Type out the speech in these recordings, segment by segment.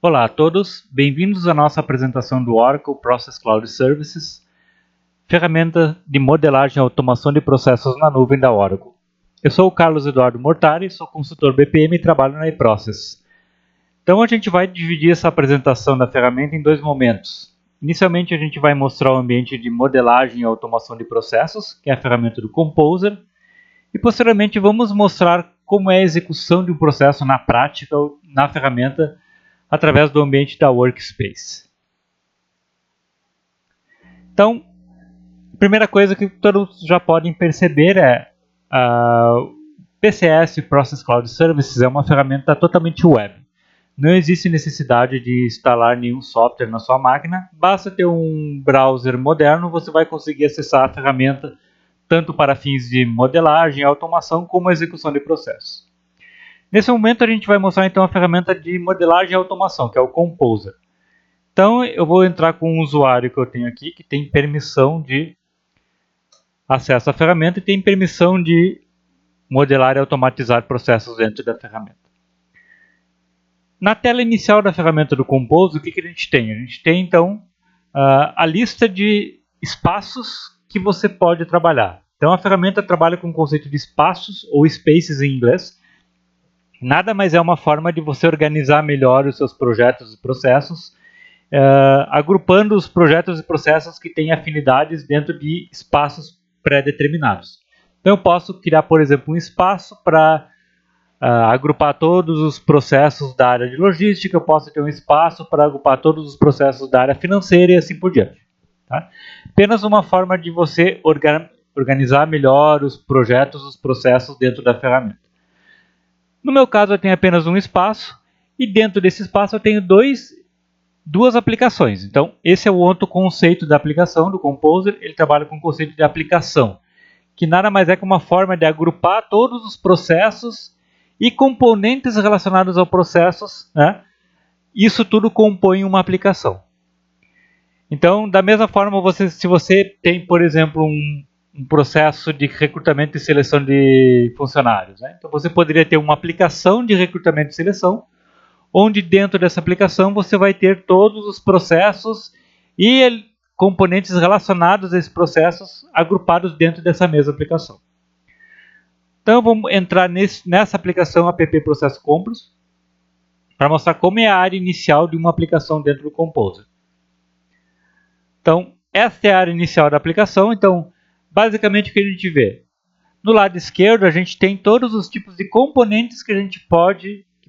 Olá a todos, bem-vindos à nossa apresentação do Oracle Process Cloud Services, ferramenta de modelagem e automação de processos na nuvem da Oracle. Eu sou o Carlos Eduardo Mortari, sou consultor BPM e trabalho na eProcess. Então a gente vai dividir essa apresentação da ferramenta em dois momentos. Inicialmente a gente vai mostrar o ambiente de modelagem e automação de processos, que é a ferramenta do Composer, e posteriormente vamos mostrar como é a execução de um processo na prática na ferramenta através do ambiente da Workspace. Então, a primeira coisa que todos já podem perceber é o PCS Process Cloud Services é uma ferramenta totalmente web. Não existe necessidade de instalar nenhum software na sua máquina, basta ter um browser moderno, você vai conseguir acessar a ferramenta tanto para fins de modelagem, automação, como execução de processos. Nesse momento a gente vai mostrar então a ferramenta de modelagem e automação, que é o Composer. Então eu vou entrar com um usuário que eu tenho aqui, que tem permissão de acesso à ferramenta e tem permissão de modelar e automatizar processos dentro da ferramenta. Na tela inicial da ferramenta do Composer, o que a gente tem? A gente tem então a lista de espaços que você pode trabalhar. Então a ferramenta trabalha com o conceito de espaços ou spaces em inglês. Nada mais é uma forma de você organizar melhor os seus projetos e processos, agrupando os projetos e processos que têm afinidades dentro de espaços pré-determinados. Então eu posso criar, por exemplo, um espaço para agrupar todos os processos da área de logística, eu posso ter um espaço para agrupar todos os processos da área financeira e assim por diante. Tá? Apenas uma forma de você organizar melhor os projetos, os processos dentro da ferramenta. No meu caso eu tenho apenas um espaço e dentro desse espaço eu tenho duas aplicações. Então esse é o outro conceito da aplicação, do Composer, ele trabalha com o conceito de aplicação, que nada mais é que uma forma de agrupar todos os processos e componentes relacionados aos processos, né? Isso tudo compõe uma aplicação. Então, da mesma forma, se você tem, por exemplo, um processo de recrutamento e seleção de funcionários, né? Então você poderia ter uma aplicação de recrutamento e seleção, onde dentro dessa aplicação você vai ter todos os processos e componentes relacionados a esses processos agrupados dentro dessa mesma aplicação. Então vamos entrar nessa aplicação app Processo Compras para mostrar como é a área inicial de uma aplicação dentro do Composer. Então esta é a área inicial da aplicação. Então basicamente o que a gente vê? No lado esquerdo a gente tem todos os tipos de componentes que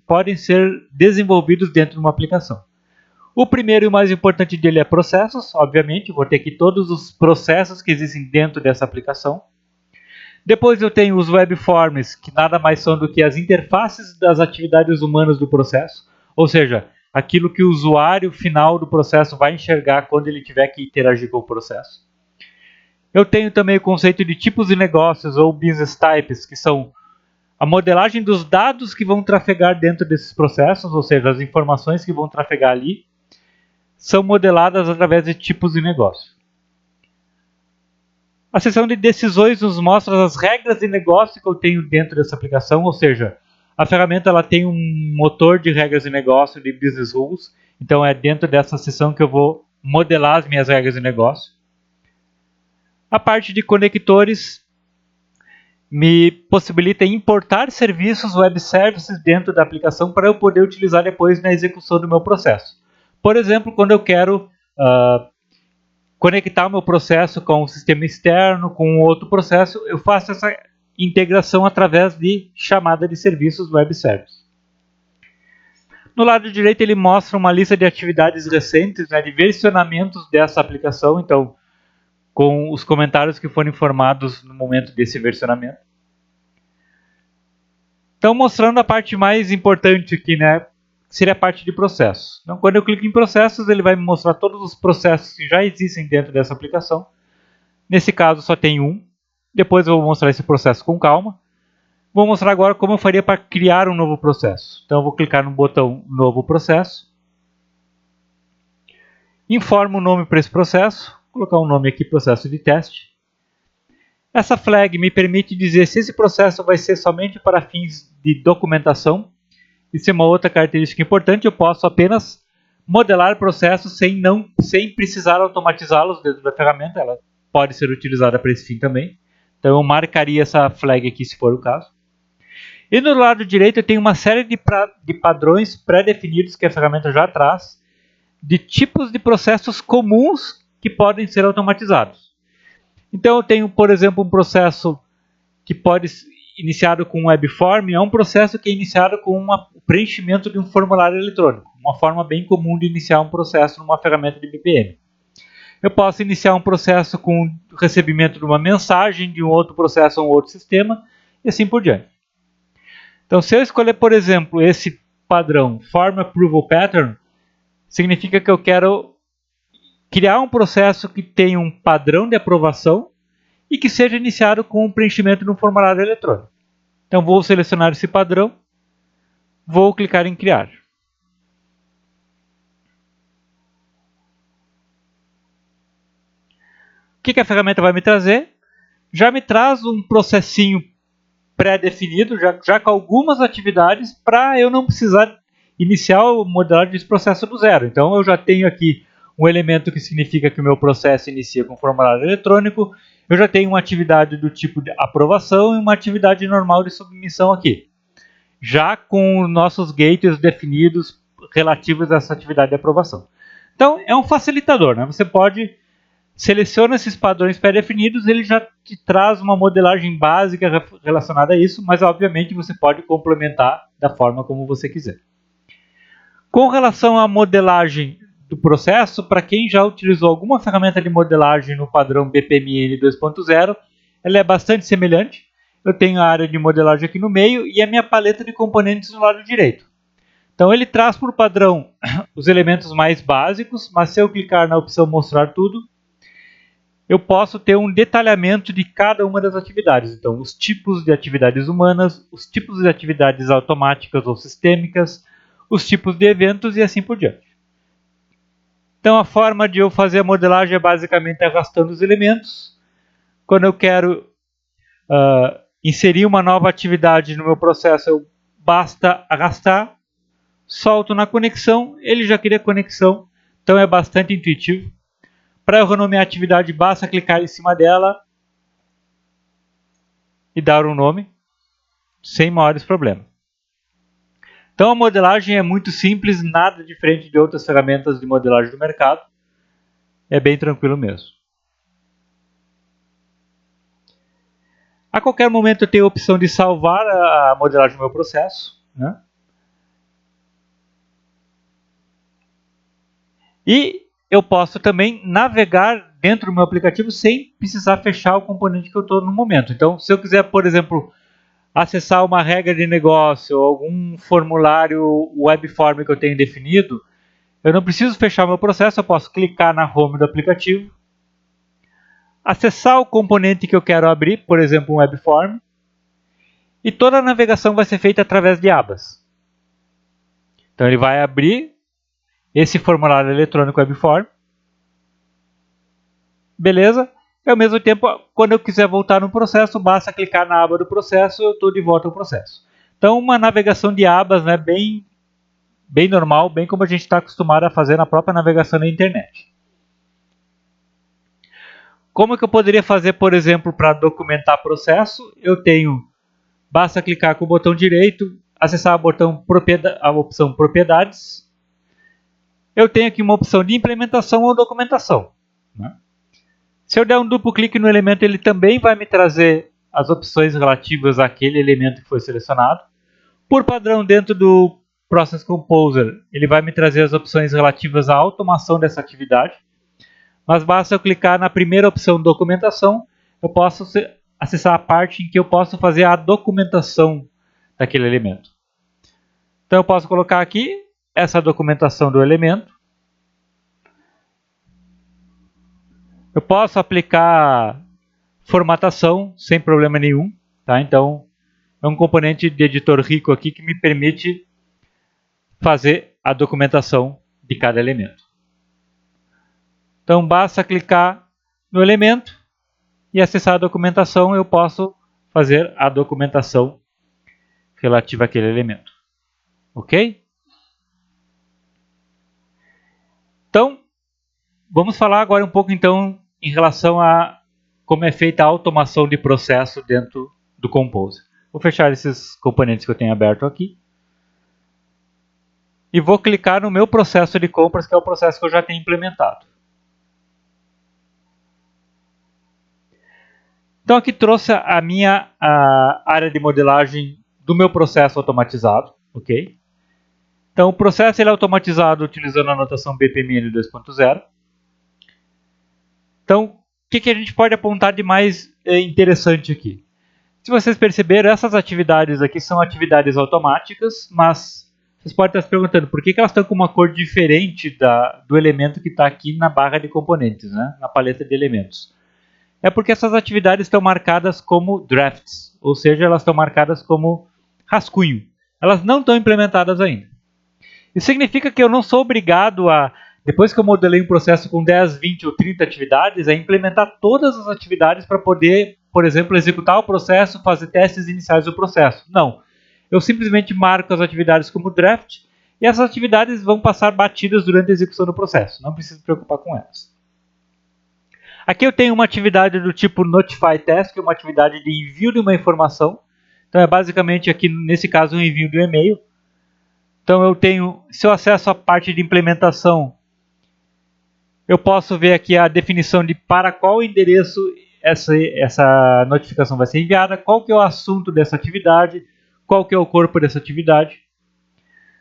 podem ser desenvolvidos dentro de uma aplicação. O primeiro e o mais importante dele é processos, obviamente, vou ter aqui todos os processos que existem dentro dessa aplicação. Depois eu tenho os webforms, que nada mais são do que as interfaces das atividades humanas do processo, ou seja, aquilo que o usuário final do processo vai enxergar quando ele tiver que interagir com o processo. Eu tenho também o conceito de tipos de negócios ou business types, que são a modelagem dos dados que vão trafegar dentro desses processos, ou seja, as informações que vão trafegar ali, são modeladas através de tipos de negócio. A seção de decisões nos mostra as regras de negócio que eu tenho dentro dessa aplicação, ou seja, a ferramenta ela tem um motor de regras de negócio, de business rules, então é dentro dessa seção que eu vou modelar as minhas regras de negócio. A parte de conectores me possibilita importar serviços web services dentro da aplicação para eu poder utilizar depois na execução do meu processo. Por exemplo, quando eu quero conectar o meu processo com um sistema externo, com outro processo, eu faço essa integração através de chamada de serviços web service. No lado direito ele mostra uma lista de atividades recentes, né, de versionamentos dessa aplicação, então com os comentários que foram informados no momento desse versionamento. Então mostrando a parte mais importante aqui, né, que seria a parte de processos. Então, quando eu clico em processos, ele vai me mostrar todos os processos que já existem dentro dessa aplicação. Nesse caso, só tem um. Depois eu vou mostrar esse processo com calma. Vou mostrar agora como eu faria para criar um novo processo. Então, eu vou clicar no botão Novo Processo. Informo o nome para esse processo. Vou colocar um nome aqui, Processo de Teste. Essa flag me permite dizer se esse processo vai ser somente para fins de documentação. Isso é uma outra característica importante, eu posso apenas modelar processos sem precisar automatizá-los dentro da ferramenta. Ela pode ser utilizada para esse fim também. Então eu marcaria essa flag aqui se for o caso. E do lado direito eu tenho uma série de padrões pré-definidos que a ferramenta já traz, de tipos de processos comuns que podem ser automatizados. Então eu tenho, por exemplo, um processo que pode ser iniciado com um webform, é um processo que é iniciado com o preenchimento de um formulário eletrônico, uma forma bem comum de iniciar um processo numa ferramenta de BPM. Eu posso iniciar um processo com o recebimento de uma mensagem de um outro processo ou um outro sistema, e assim por diante. Então, se eu escolher, por exemplo, esse padrão Form Approval Pattern, significa que eu quero criar um processo que tenha um padrão de aprovação e que seja iniciado com o preenchimento de um formulário eletrônico. Então, vou selecionar esse padrão, vou clicar em Criar. O que a ferramenta vai me trazer? Já me traz um processinho pré-definido, já com algumas atividades, para eu não precisar iniciar o modelagem desse processo do zero. Então eu já tenho aqui um elemento que significa que o meu processo inicia com formulário eletrônico, eu já tenho uma atividade do tipo de aprovação e uma atividade normal de submissão aqui, já com nossos gateways definidos relativos a essa atividade de aprovação. Então é um facilitador, né? Você pode seleciona esses padrões pré-definidos, ele já te traz uma modelagem básica relacionada a isso, mas obviamente você pode complementar da forma como você quiser. Com relação à modelagem do processo, para quem já utilizou alguma ferramenta de modelagem no padrão BPMN 2.0, ela é bastante semelhante. Eu tenho a área de modelagem aqui no meio e a minha paleta de componentes no lado direito. Então ele traz por padrão os elementos mais básicos, mas se eu clicar na opção Mostrar Tudo, eu posso ter um detalhamento de cada uma das atividades. Então, os tipos de atividades humanas, os tipos de atividades automáticas ou sistêmicas, os tipos de eventos e assim por diante. Então, a forma de eu fazer a modelagem é basicamente arrastando os elementos. Quando eu quero inserir uma nova atividade no meu processo, basta arrastar, solto na conexão, ele já cria conexão. Então, é bastante intuitivo. Para eu renomear a atividade, basta clicar em cima dela e dar um nome, sem maiores problemas. Então a modelagem é muito simples, nada diferente de outras ferramentas de modelagem do mercado. É bem tranquilo mesmo. A qualquer momento eu tenho a opção de salvar a modelagem do meu processo, né? E eu posso também navegar dentro do meu aplicativo sem precisar fechar o componente que eu estou no momento. Então, se eu quiser, por exemplo, acessar uma regra de negócio ou algum formulário webform que eu tenho definido, eu não preciso fechar meu processo, eu posso clicar na home do aplicativo, acessar o componente que eu quero abrir, por exemplo, um webform, e toda a navegação vai ser feita através de abas. Então ele vai abrir esse formulário eletrônico webform. Beleza? E ao mesmo tempo, quando eu quiser voltar no processo, basta clicar na aba do processo e eu estou de volta ao processo. Então uma navegação de abas, né, bem normal, bem como a gente está acostumado a fazer na própria navegação na internet. Como que eu poderia fazer, por exemplo, para documentar processo? Basta clicar com o botão direito, acessar a opção Propriedades. Eu tenho aqui uma opção de implementação ou documentação, né? Se eu der um duplo clique no elemento, ele também vai me trazer as opções relativas àquele elemento que foi selecionado. Por padrão, dentro do Process Composer, ele vai me trazer as opções relativas à automação dessa atividade. Mas basta eu clicar na primeira opção documentação, eu posso acessar a parte em que eu posso fazer a documentação daquele elemento. Então eu posso colocar aqui essa documentação do elemento. Eu posso aplicar formatação sem problema nenhum, tá? Então é um componente de editor rico aqui que me permite fazer a documentação de cada elemento. Então basta clicar no elemento e acessar a documentação, eu posso fazer a documentação relativa àquele elemento. Ok? Vamos falar agora um pouco então em relação a como é feita a automação de processo dentro do Composer. Vou fechar esses componentes que eu tenho aberto aqui. E vou clicar no meu processo de compras, que é o processo que eu já tenho implementado. Então aqui trouxe a minha área de modelagem do meu processo automatizado, ok? Então o processo ele é automatizado utilizando a notação BPMN 2.0. Então o que a gente pode apontar de mais interessante aqui? Se vocês perceberam, essas atividades aqui são atividades automáticas, mas vocês podem estar se perguntando por que elas estão com uma cor diferente do elemento que está aqui na barra de componentes, né? Na paleta de elementos. É porque essas atividades estão marcadas como drafts, ou seja, elas estão marcadas como rascunho. Elas não estão implementadas ainda. Isso significa que eu não sou obrigado a, depois que eu modelei um processo com 10, 20 ou 30 atividades, a implementar todas as atividades para poder, por exemplo, executar o processo, fazer testes iniciais do processo. Não. Eu simplesmente marco as atividades como draft e essas atividades vão passar batidas durante a execução do processo. Não preciso me preocupar com elas. Aqui eu tenho uma atividade do tipo Notify Task, que é uma atividade de envio de uma informação. Então é basicamente aqui, nesse caso, um envio de um e-mail. Então eu tenho, se eu acesso a parte de implementação, eu posso ver aqui a definição de para qual endereço essa notificação vai ser enviada, qual que é o assunto dessa atividade, qual que é o corpo dessa atividade.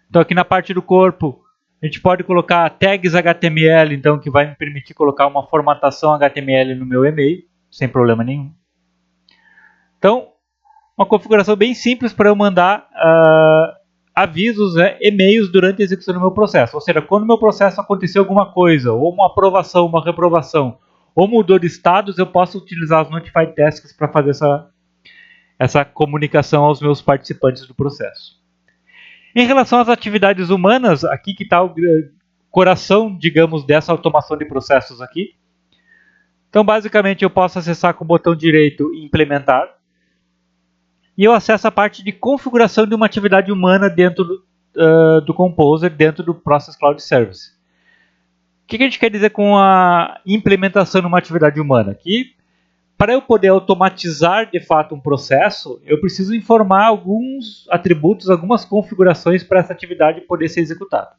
Então aqui na parte do corpo, a gente pode colocar tags HTML, então, que vai me permitir colocar uma formatação HTML no meu e-mail, sem problema nenhum. Então, uma configuração bem simples para eu mandar avisos, e-mails durante a execução do meu processo. Ou seja, quando o meu processo aconteceu alguma coisa, ou uma aprovação, uma reprovação, ou mudou de status, eu posso utilizar os Notify Tasks para fazer essa comunicação aos meus participantes do processo. Em relação às atividades humanas, aqui que está o coração, digamos, dessa automação de processos aqui. Então, basicamente, eu posso acessar com o botão direito e implementar. E eu acesso a parte de configuração de uma atividade humana dentro do Composer, dentro do Process Cloud Service. O que a gente quer dizer com a implementação de uma atividade humana? Que para eu poder automatizar de fato um processo, eu preciso informar alguns atributos, algumas configurações para essa atividade poder ser executada.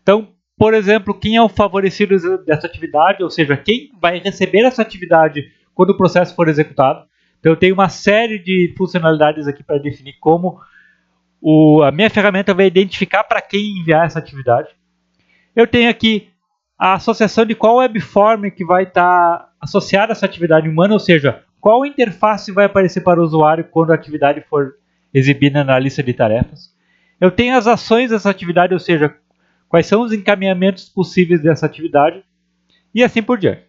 Então, por exemplo, quem é o favorecido dessa atividade, ou seja, quem vai receber essa atividade quando o processo for executado. Então, eu tenho uma série de funcionalidades aqui para definir como a minha ferramenta vai identificar para quem enviar essa atividade. Eu tenho aqui a associação de qual webform que vai estar associada a essa atividade humana, ou seja, qual interface vai aparecer para o usuário quando a atividade for exibida na lista de tarefas. Eu tenho as ações dessa atividade, ou seja, quais são os encaminhamentos possíveis dessa atividade e assim por diante.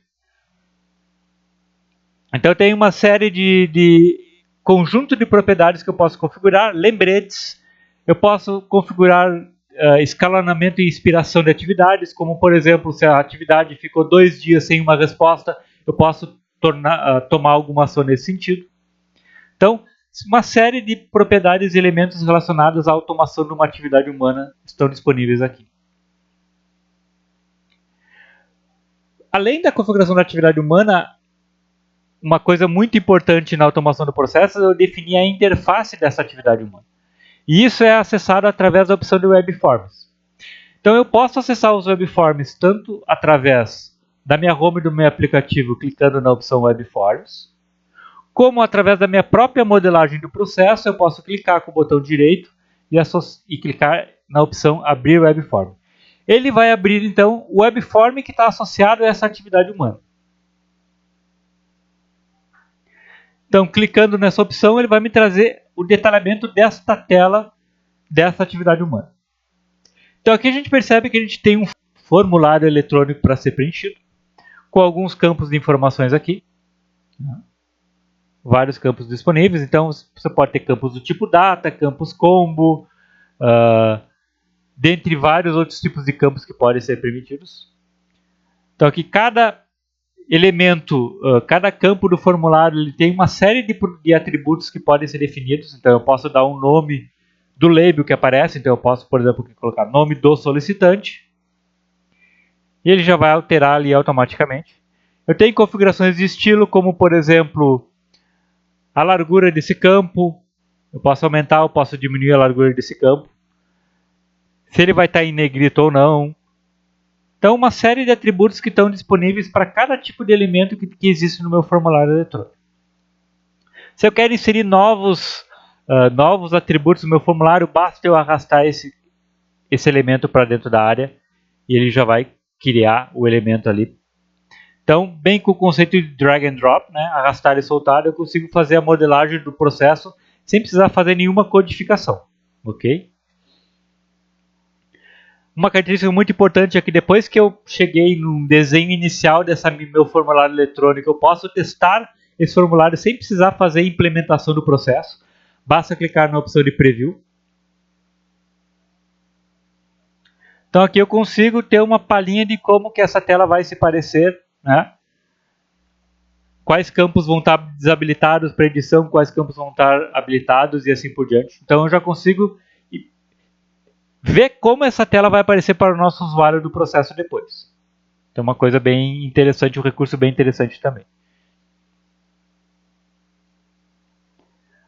Então eu tenho uma série de conjunto de propriedades que eu posso configurar, lembretes, eu posso configurar escalonamento e inspiração de atividades, como por exemplo, se a atividade ficou 2 dias sem uma resposta, eu posso tomar alguma ação nesse sentido. Então, uma série de propriedades e elementos relacionados à automação de uma atividade humana estão disponíveis aqui. Além da configuração da atividade humana, uma coisa muito importante na automação do processo é eu definir a interface dessa atividade humana. E isso é acessado através da opção de Webforms. Então eu posso acessar os Webforms tanto através da minha home do meu aplicativo, clicando na opção Webforms, como através da minha própria modelagem do processo, eu posso clicar com o botão direito e clicar na opção Abrir Webform. Ele vai abrir então o Webform que está associado a essa atividade humana. Então, clicando nessa opção, ele vai me trazer o detalhamento desta tela, dessa atividade humana. Então, aqui a gente percebe que a gente tem um formulário eletrônico para ser preenchido, com alguns campos de informações aqui. Vários campos disponíveis. Então, você pode ter campos do tipo data, campos combo, dentre vários outros tipos de campos que podem ser permitidos. Então, aqui cada elemento, cada campo do formulário ele tem uma série de atributos que podem ser definidos. Então eu posso dar um nome do label que aparece. Então eu posso, por exemplo, colocar nome do solicitante. e ele já vai alterar ali automaticamente. Eu tenho configurações de estilo, como por exemplo, a largura desse campo. Eu posso aumentar ou posso diminuir a largura desse campo. Se ele vai estar em negrito ou não. Então, uma série de atributos que estão disponíveis para cada tipo de elemento que existe no meu formulário eletrônico. Se eu quero inserir novos atributos no meu formulário, basta eu arrastar esse elemento para dentro da área e ele já vai criar o elemento ali. Então, bem com o conceito de drag and drop, né, arrastar e soltar, eu consigo fazer a modelagem do processo sem precisar fazer nenhuma codificação. Ok? Uma característica muito importante é que depois que eu cheguei no desenho inicial desse meu formulário eletrônico, eu posso testar esse formulário sem precisar fazer a implementação do processo. Basta clicar na opção de Preview. Então aqui eu consigo ter uma palhinha de como que essa tela vai se parecer, né? Quais campos vão estar desabilitados para edição, quais campos vão estar habilitados e assim por diante. Então eu já consigo ver como essa tela vai aparecer para o nosso usuário do processo depois. Então uma coisa bem interessante, um recurso bem interessante também.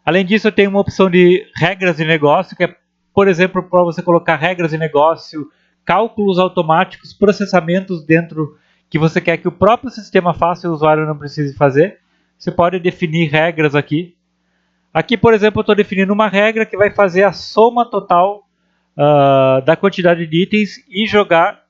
Além disso, eu tenho uma opção de regras de negócio, que é, por exemplo, para você colocar regras de negócio, cálculos automáticos, processamentos dentro que você quer que o próprio sistema faça e o usuário não precise fazer. Você pode definir regras aqui. Aqui, por exemplo, eu estou definindo uma regra que vai fazer a soma total da quantidade de itens e jogar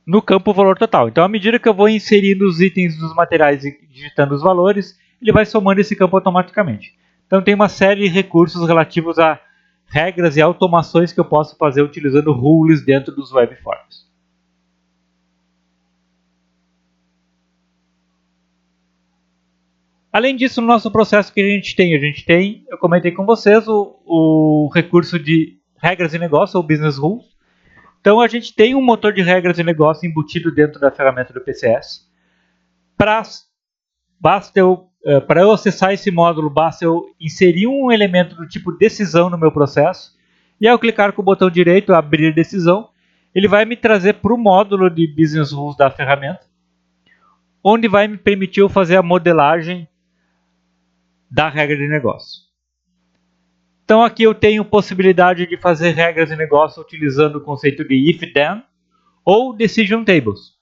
no campo o valor total. Então, à medida que eu vou inserindo os itens dos materiais e digitando os valores, ele vai somando esse campo automaticamente. Então, tem uma série de recursos relativos a regras e automações que eu posso fazer utilizando rules dentro dos webforms. Além disso, no nosso processo que a gente tem, eu comentei com vocês, o recurso de regras de negócio, ou business rules. Então, a gente tem um motor de regras de negócio embutido dentro da ferramenta do PCS. Para eu acessar esse módulo, basta eu inserir um elemento do tipo decisão no meu processo. E ao clicar com o botão direito, abrir decisão, ele vai me trazer para o módulo de Business Rules da ferramenta, onde vai me permitir eu fazer a modelagem da regra de negócio. Então aqui eu tenho possibilidade de fazer regras de negócio utilizando o conceito de if-then ou decision tables.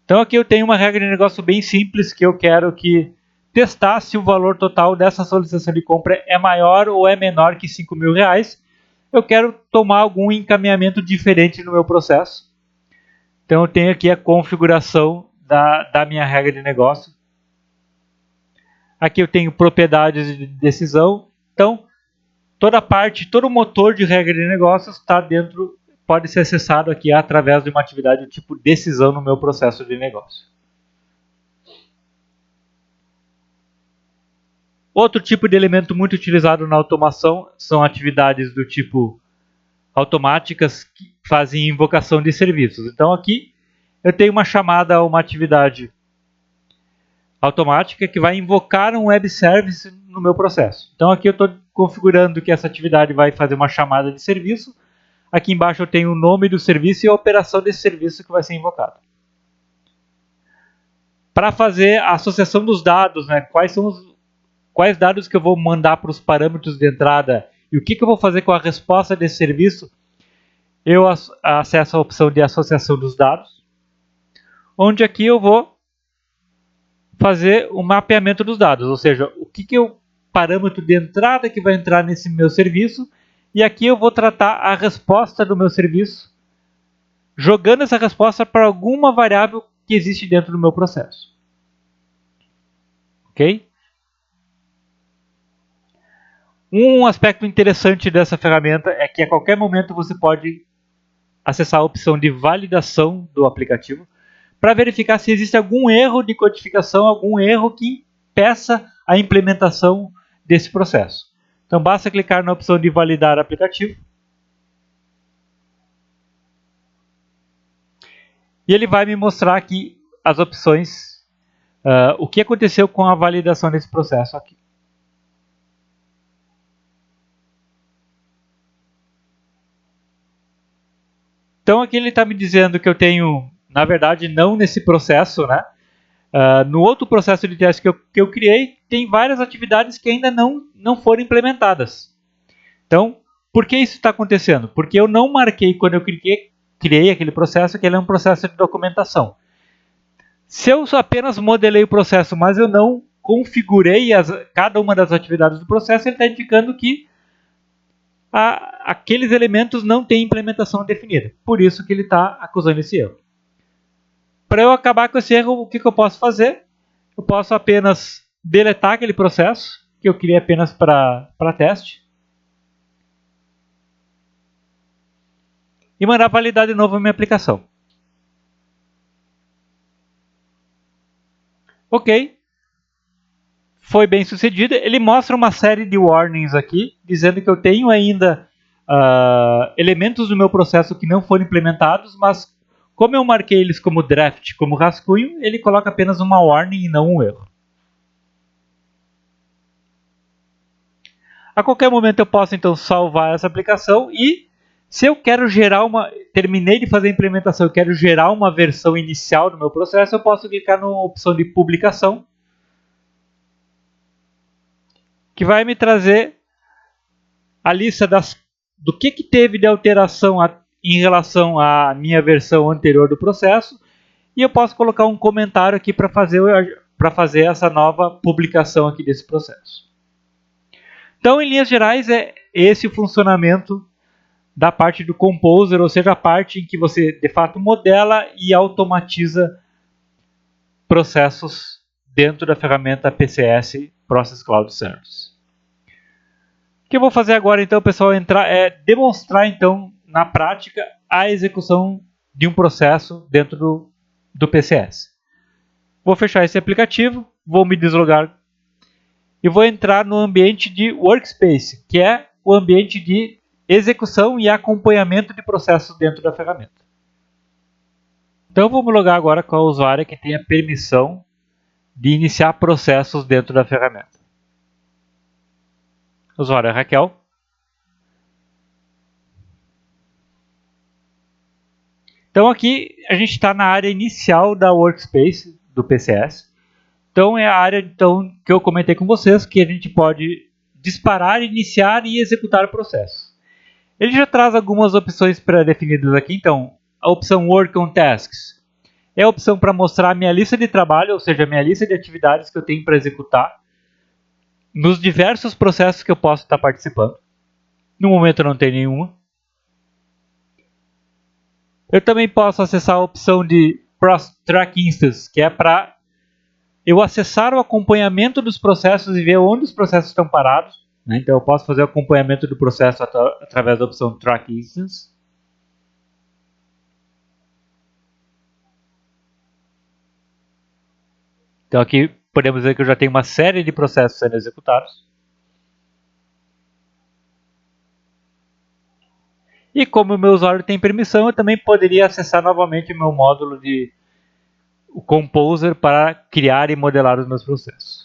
Então aqui eu tenho uma regra de negócio bem simples que eu quero que testar se o valor total dessa solicitação de compra é maior ou é menor que R$5.000. Eu quero tomar algum encaminhamento diferente no meu processo. Então eu tenho aqui a configuração da minha regra de negócio. Aqui eu tenho propriedades de decisão. Então toda parte, todo o motor de regra de negócios está dentro, pode ser acessado aqui através de uma atividade do tipo decisão no meu processo de negócio. Outro tipo de elemento muito utilizado na automação são atividades do tipo automáticas que fazem invocação de serviços. Então aqui eu tenho uma chamada a uma atividade automática que vai invocar um web service no meu processo. Então aqui eu estou configurando que essa atividade vai fazer uma chamada de serviço. Aqui embaixo eu tenho o nome do serviço e a operação desse serviço que vai ser invocado. Para fazer a associação dos dados, né, quais dados que eu vou mandar para os parâmetros de entrada e o que eu vou fazer com a resposta desse serviço, eu acesso a opção de associação dos dados, onde aqui eu vou fazer o mapeamento dos dados, ou seja, o que é o parâmetro de entrada que vai entrar nesse meu serviço, e aqui eu vou tratar a resposta do meu serviço, jogando essa resposta para alguma variável que existe dentro do meu processo. Ok? Um aspecto interessante dessa ferramenta é que a qualquer momento você pode acessar a opção de validação do aplicativo para verificar se existe algum erro de codificação, algum erro que impeça a implementação desse processo. Então basta clicar na opção de validar aplicativo e ele vai me mostrar aqui as opções, o que aconteceu com a validação desse processo aqui. Então aqui ele está me dizendo que eu tenho, na verdade, não nesse processo, né? No outro processo de teste que eu criei, tem várias atividades que ainda não foram implementadas. Então, por que isso está acontecendo? Porque eu não marquei quando eu criei aquele processo que ele é um processo de documentação. Se eu apenas modelei o processo, mas eu não configurei cada uma das atividades do processo, ele está indicando que aqueles elementos não têm implementação definida. Por isso que ele está acusando esse erro. Para eu acabar com esse erro, o que eu posso fazer? Eu posso apenas deletar aquele processo que eu criei apenas para teste e mandar validar de novo a minha aplicação. Ok. Foi bem sucedido. Ele mostra uma série de warnings aqui, dizendo que eu tenho ainda elementos do meu processo que não foram implementados, mas como eu marquei eles como draft, como rascunho, ele coloca apenas uma warning e não um erro. A qualquer momento eu posso então salvar essa aplicação e se eu quero gerar terminei de fazer a implementação, eu quero gerar uma versão inicial do meu processo, eu posso clicar na opção de publicação, que vai me trazer a lista do que teve de alteração em relação à minha versão anterior do processo, e eu posso colocar um comentário aqui para fazer essa nova publicação aqui desse processo. Então, em linhas gerais, é esse o funcionamento da parte do Composer, ou seja, a parte em que você, de fato, modela e automatiza processos dentro da ferramenta PCS, Process Cloud Service. O que eu vou fazer agora, então, pessoal, é demonstrar, então, na prática, a execução de um processo dentro do PCS. Vou fechar esse aplicativo, vou me deslogar e vou entrar no ambiente de Workspace, que é o ambiente de execução e acompanhamento de processos dentro da ferramenta. Então vou me logar agora com a usuária que tem a permissão de iniciar processos dentro da ferramenta. Usuário é Raquel. Então aqui a gente está na área inicial da Workspace do PCS. Então é a área que eu comentei com vocês, que a gente pode disparar, iniciar e executar o processo. Ele já traz algumas opções pré-definidas aqui. Então, a opção Work on Tasks é a opção para mostrar a minha lista de trabalho, ou seja, a minha lista de atividades que eu tenho para executar nos diversos processos que eu posso estar participando. No momento não tem nenhuma. Eu também posso acessar a opção de Cross Track Instance, que é para eu acessar o acompanhamento dos processos e ver onde os processos estão parados. Então eu posso fazer o acompanhamento do processo através da opção Track Instance. Então aqui podemos ver que eu já tenho uma série de processos sendo executados. E como o meu usuário tem permissão, eu também poderia acessar novamente o meu módulo de o Composer para criar e modelar os meus processos.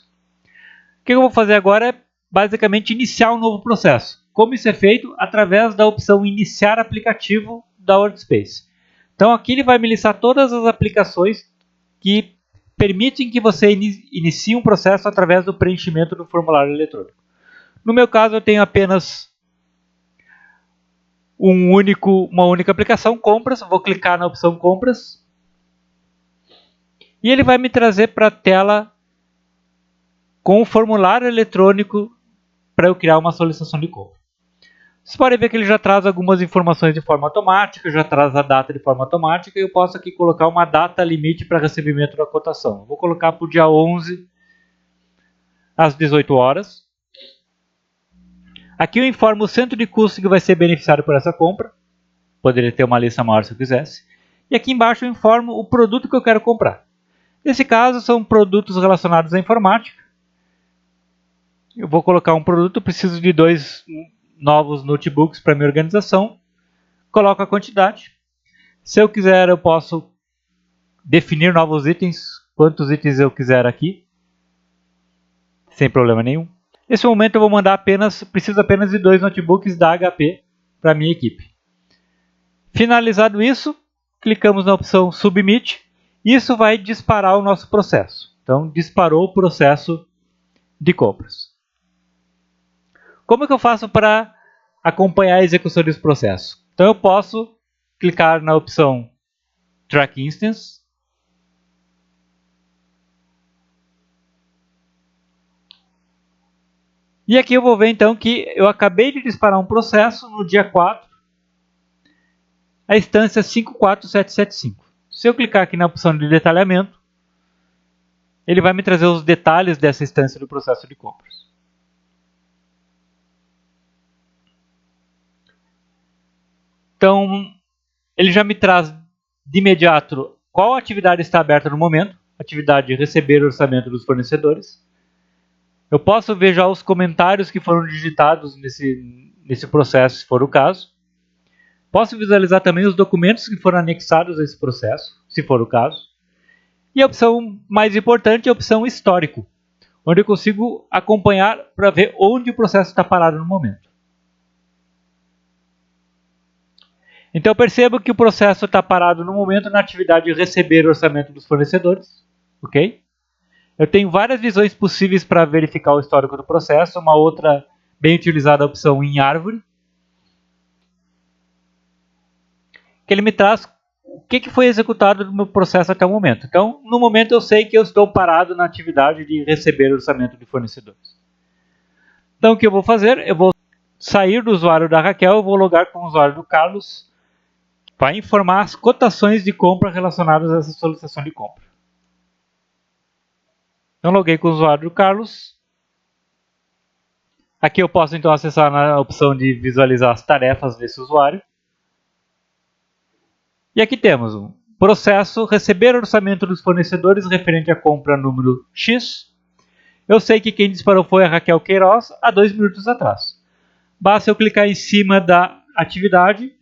O que eu vou fazer agora é basicamente iniciar um novo processo. Como isso é feito? Através da opção Iniciar Aplicativo da Workspace. Então aqui ele vai me listar todas as aplicações que permitem que você inicie um processo através do preenchimento do formulário eletrônico. No meu caso eu tenho apenas uma única aplicação, Compras. Vou clicar na opção Compras. E ele vai me trazer para a tela com o formulário eletrônico para eu criar uma solicitação de compra. Vocês podem ver que ele já traz algumas informações de forma automática, já traz a data de forma automática, e eu posso aqui colocar uma data limite para recebimento da cotação. Vou colocar para o dia 11 às 18 horas. Aqui eu informo o centro de custo que vai ser beneficiado por essa compra. Poderia ter uma lista maior se eu quisesse. E aqui embaixo eu informo o produto que eu quero comprar. Nesse caso são produtos relacionados à informática. Eu vou colocar um produto, preciso de 2 novos notebooks para minha organização. Coloco a quantidade. Se eu quiser, eu posso definir novos itens, quantos itens eu quiser aqui, sem problema nenhum. Nesse momento eu vou mandar preciso apenas de 2 notebooks da HP para minha equipe. Finalizado isso, clicamos na opção Submit. Isso vai disparar o nosso processo. Então, disparou o processo de compras. Como é que eu faço para acompanhar a execução desse processo? Então, eu posso clicar na opção Track Instance. E aqui eu vou ver então que eu acabei de disparar um processo no dia 4, a instância 54775. Se eu clicar aqui na opção de detalhamento, ele vai me trazer os detalhes dessa instância do processo de compras. Então, ele já me traz de imediato qual atividade está aberta no momento, atividade de receber o orçamento dos fornecedores. Eu posso ver já os comentários que foram digitados nesse processo, se for o caso. Posso visualizar também os documentos que foram anexados a esse processo, se for o caso. E a opção mais importante é a opção histórico, onde eu consigo acompanhar para ver onde o processo está parado no momento. Então eu percebo que o processo está parado no momento na atividade de receber o orçamento dos fornecedores. Ok? Eu tenho várias visões possíveis para verificar o histórico do processo. Uma outra bem utilizada é a opção em árvore, que ele me traz o que foi executado no meu processo até o momento. Então, no momento eu sei que eu estou parado na atividade de receber o orçamento de fornecedores. Então, o que eu vou fazer? Eu vou sair do usuário da Raquel, vou logar com o usuário do Carlos para informar as cotações de compra relacionadas a essa solicitação de compra. Então, loguei com o usuário do Carlos. Aqui eu posso então acessar na opção de visualizar as tarefas desse usuário. E aqui temos um processo receber orçamento dos fornecedores referente à compra número X. Eu sei que quem disparou foi a Raquel Queiroz há 2 minutos atrás. Basta eu clicar em cima da atividade,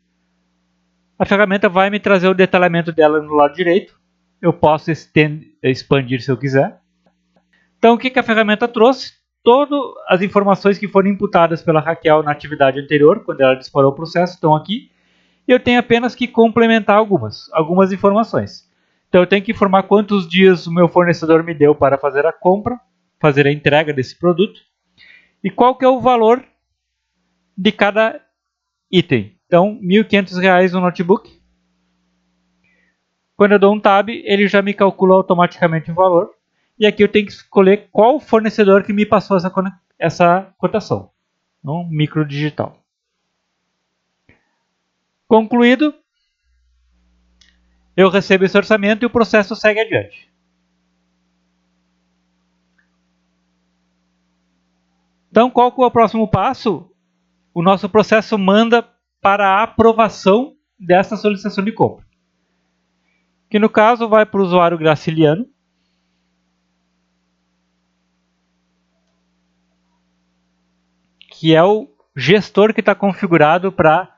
a ferramenta vai me trazer o detalhamento dela no lado direito. Eu posso expandir se eu quiser. Então o que a ferramenta trouxe? Todas as informações que foram imputadas pela Raquel na atividade anterior, quando ela disparou o processo, estão aqui. E eu tenho apenas que complementar algumas informações. Então eu tenho que informar quantos dias o meu fornecedor me deu para fazer a compra, fazer a entrega desse produto, e qual que é o valor de cada item. Então, R$ 1.500 no notebook. Quando eu dou um tab, ele já me calcula automaticamente o valor. E aqui eu tenho que escolher qual fornecedor que me passou essa cotação. Um micro digital. Concluído, eu recebo esse orçamento e o processo segue adiante. Então, qual que é o próximo passo? O nosso processo manda para a aprovação dessa solicitação de compra. Que no caso vai para o usuário Graciliano. Que é o gestor que está configurado para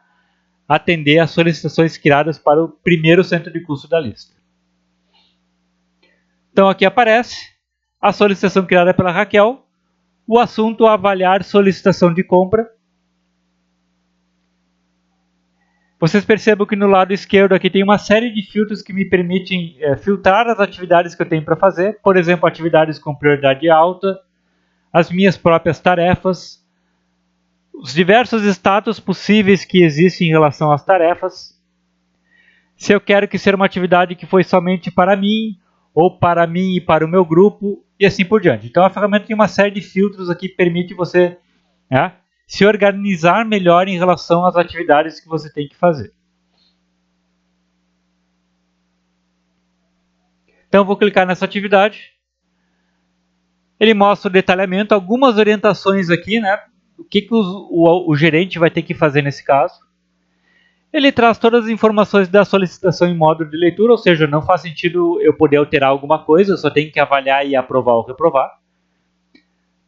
atender as solicitações criadas para o primeiro centro de custo da lista. Então aqui aparece a solicitação criada pela Raquel, o assunto avaliar solicitação de compra. Vocês percebem que no lado esquerdo aqui tem uma série de filtros que me permitem filtrar as atividades que eu tenho para fazer. Por exemplo, atividades com prioridade alta, as minhas próprias tarefas, os diversos status possíveis que existem em relação às tarefas. Se eu quero que seja uma atividade que foi somente para mim, ou para mim e para o meu grupo, e assim por diante. Então a ferramenta tem uma série de filtros aqui que permite você se organizar melhor em relação às atividades que você tem que fazer. Então eu vou clicar nessa atividade. Ele mostra o detalhamento, algumas orientações aqui, o que o gerente vai ter que fazer nesse caso. Ele traz todas as informações da solicitação em módulo de leitura, ou seja, não faz sentido eu poder alterar alguma coisa, eu só tenho que avaliar e aprovar ou reprovar.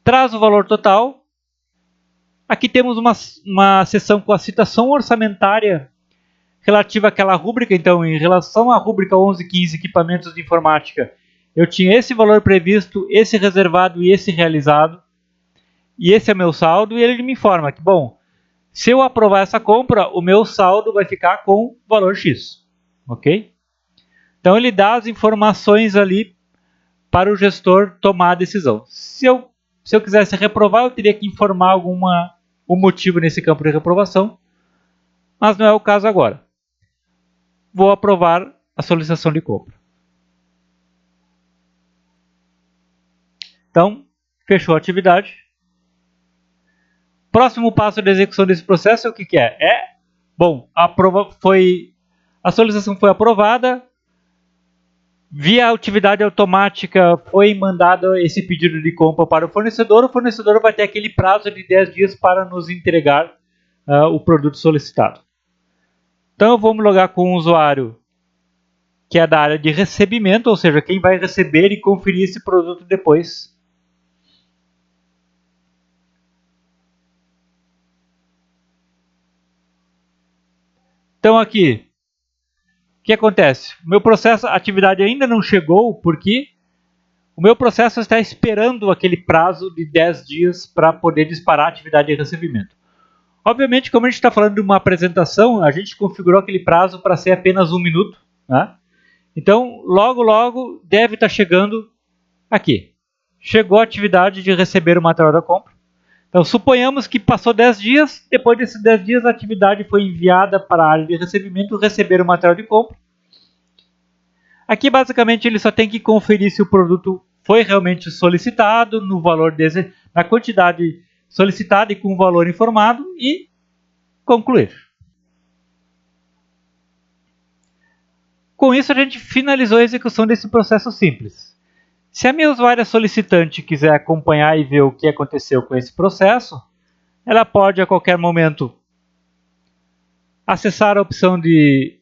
Traz o valor total. Aqui temos uma seção com a citação orçamentária relativa àquela rúbrica. Então, em relação à rúbrica 1115, equipamentos de informática, eu tinha esse valor previsto, esse reservado e esse realizado. E esse é meu saldo, e ele me informa que, bom, Se eu aprovar essa compra, o meu saldo vai ficar com valor X. Ok? Então ele dá as informações ali para o gestor tomar a decisão. Se eu quisesse reprovar, eu teria que informar o motivo nesse campo de reprovação, mas não é o caso agora. Vou aprovar a solicitação de compra. Então, fechou a atividade. Próximo passo de execução desse processo é o que é? A solicitação foi aprovada, via atividade automática foi mandado esse pedido de compra para o fornecedor vai ter aquele prazo de 10 dias para nos entregar o produto solicitado. Então eu vou me logar com o usuário que é da área de recebimento, ou seja, quem vai receber e conferir esse produto depois. Então aqui, o que acontece? O meu processo, a atividade ainda não chegou porque o meu processo está esperando aquele prazo de 10 dias para poder disparar a atividade de recebimento. Obviamente, como a gente está falando de uma apresentação, a gente configurou aquele prazo para ser apenas 1 minuto. Né? Então, logo deve estar chegando aqui. Chegou a atividade de receber o material da compra. Então, suponhamos que passou 10 dias, depois desses 10 dias a atividade foi enviada para a área de recebimento receber o material de compra. Aqui, basicamente, ele só tem que conferir se o produto foi realmente solicitado, no valor na quantidade solicitada e com o valor informado e concluir. Com isso, a gente finalizou a execução desse processo simples. Se a minha usuária solicitante quiser acompanhar e ver o que aconteceu com esse processo, ela pode a qualquer momento acessar a opção de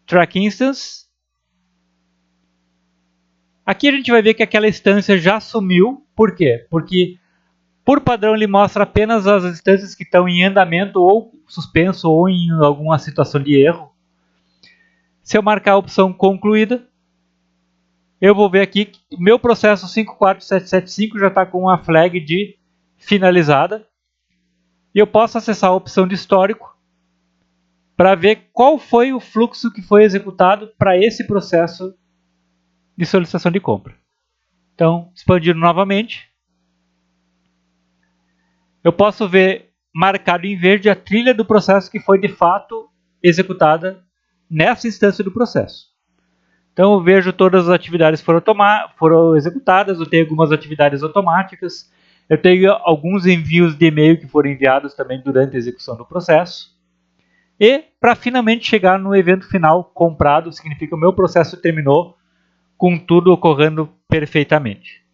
Track Instance. Aqui a gente vai ver que aquela instância já sumiu. Por quê? Porque, por padrão, ele mostra apenas as instâncias que estão em andamento ou suspenso ou em alguma situação de erro. Se eu marcar a opção concluída, eu vou ver aqui que o meu processo 54775 já está com uma flag de finalizada. E eu posso acessar a opção de histórico para ver qual foi o fluxo que foi executado para esse processo de solicitação de compra. Então, expandindo novamente, eu posso ver marcado em verde a trilha do processo que foi de fato executada nessa instância do processo. Então eu vejo todas as atividades foram executadas, eu tenho algumas atividades automáticas, eu tenho alguns envios de e-mail que foram enviados também durante a execução do processo. E para finalmente chegar no evento final comprado, significa que o meu processo terminou com tudo ocorrendo perfeitamente.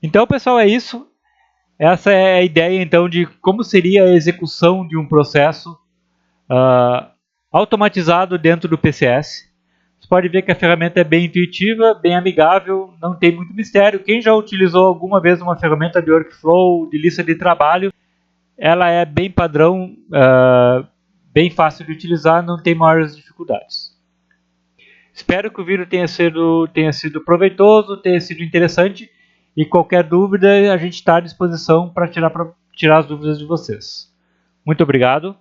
Então, pessoal, é isso. Essa é a ideia, então, de como seria a execução de um processo automatizado dentro do PCS. Você pode ver que a ferramenta é bem intuitiva, bem amigável, não tem muito mistério. Quem já utilizou alguma vez uma ferramenta de workflow, de lista de trabalho, ela é bem padrão, bem fácil de utilizar, não tem maiores dificuldades. Espero que o vídeo tenha sido proveitoso, tenha sido interessante. E qualquer dúvida, a gente está à disposição para tirar as dúvidas de vocês. Muito obrigado.